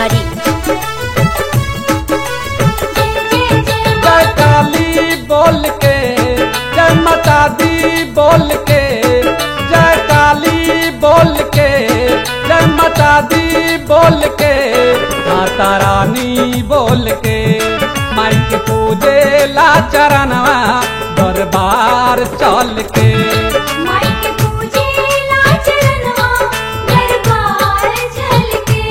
मोतिहारी। जय काली बोल के, जय माता दी बोल के, जय काली बोल के, जय माता दी बोल के, माता रानी बोल के, माई के पूजे ला चरणवा दरबार चल के। माई के पूजे ला चरणवा दरबार चल के,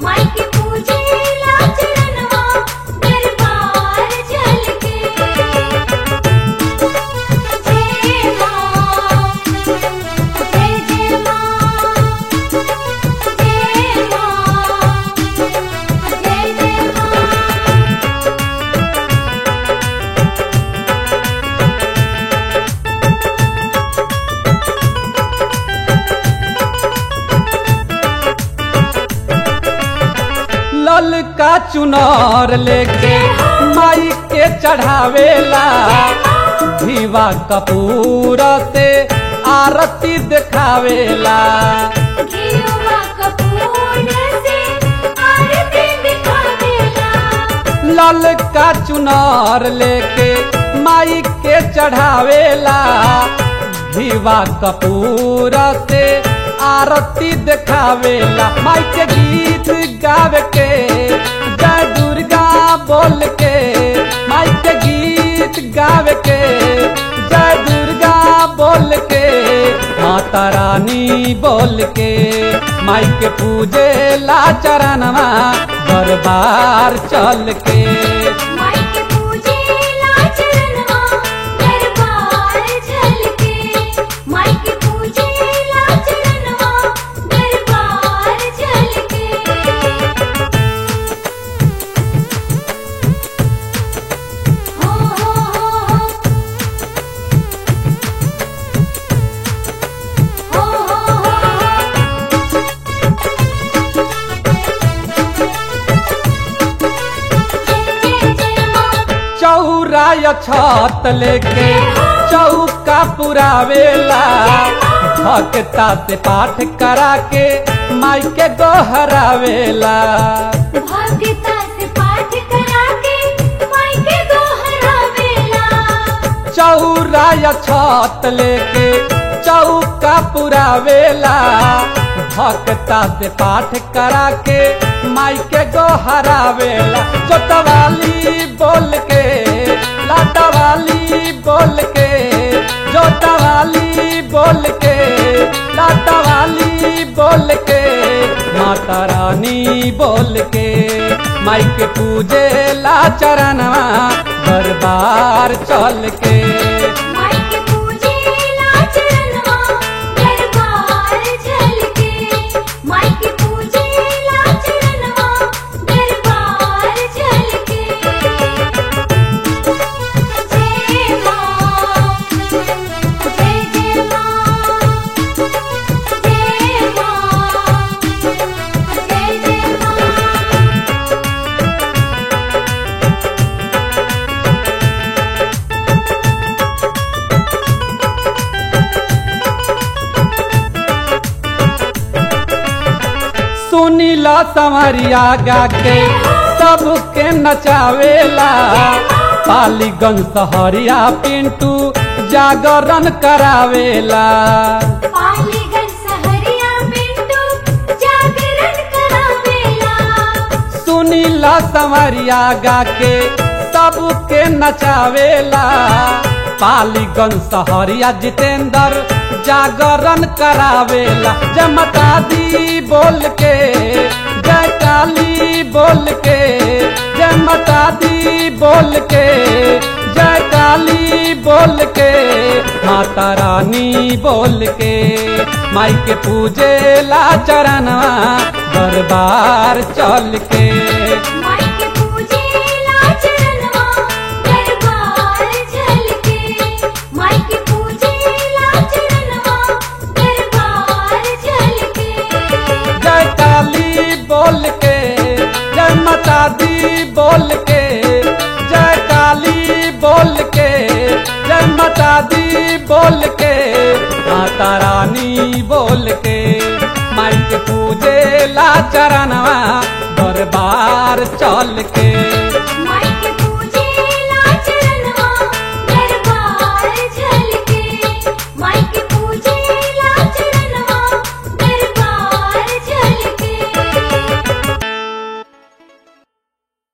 माई के पूजे ला चरणवा दरबार चल के। जय मां, जय जय मां, जय मां, जय जय मां। लल का चुनार लेके माई के चढ़ावेला, घीवा कपूर से आरती दिखावेला। घीवा कपूर से आरती दिखावेला। लल का चुनार लेके माई के चढ़ावेला, घीवा कपूर से आरती दिखावेला। माई के गीत गावे के, जय दुर्गा बोल के, माई के गीत गावे के, जय दुर्गा बोल के, माता रानी बोल के, माई के पूजे ला चरणवा दरबार चल के। माई के पूजे ला चरणवा दरबार चल के, माई के पूजे ला चरणवा दरबार चल के। हो हो हो हो चौराय छत लेके चौका पुरावेला, भक्ता से पाठ करा के माई के दोहरावेला। भक्ता से पाठ करा के माई के दोहरावेला। चौराय छत लेके चौका पुरावेला, भक्ता से पाठ करा के माई के दोहरावेला। जोतवाली बोल के, लाटावाली बोल के, जोतवाली बोल के, लाटावाली बोल के, माता रानी बोल के, माई के पूजे ला चरणवा दरबार चल के। माई के पूजे ला चरणवा दरबार चल के, माई के पूजे ला चरणवा दरबार चल के। जय मां, जय जय मां, जय मां, जय जय मां। सुनीला संवरिया गा के सबके नचावेला, पालीगंज सहरिया पिंटू जागरण करावेला। पालीगंज सहरिया पिंटू जागरण करावेला। सुनीला संवरिया गा के सबके नचावेला, पालीगंज सहरिया जितेंद्र जागरण करावेला। जय माता दी बोल के, जय काली बोल के, जय माता दी बोल के, जय काली बोल के, माता रानी बोल के, माई के पूजे ला चरणवा दरबार चल के। माई के पूजे ला चरणवा दरबार चल के, माई के पूजे ला चरणवा दरबार चल के। जय काली बोल के, जय माता दी बोल के, जय काली बोल के, जय माता दी बोल के, माता रानी बोल के, माई के पूजे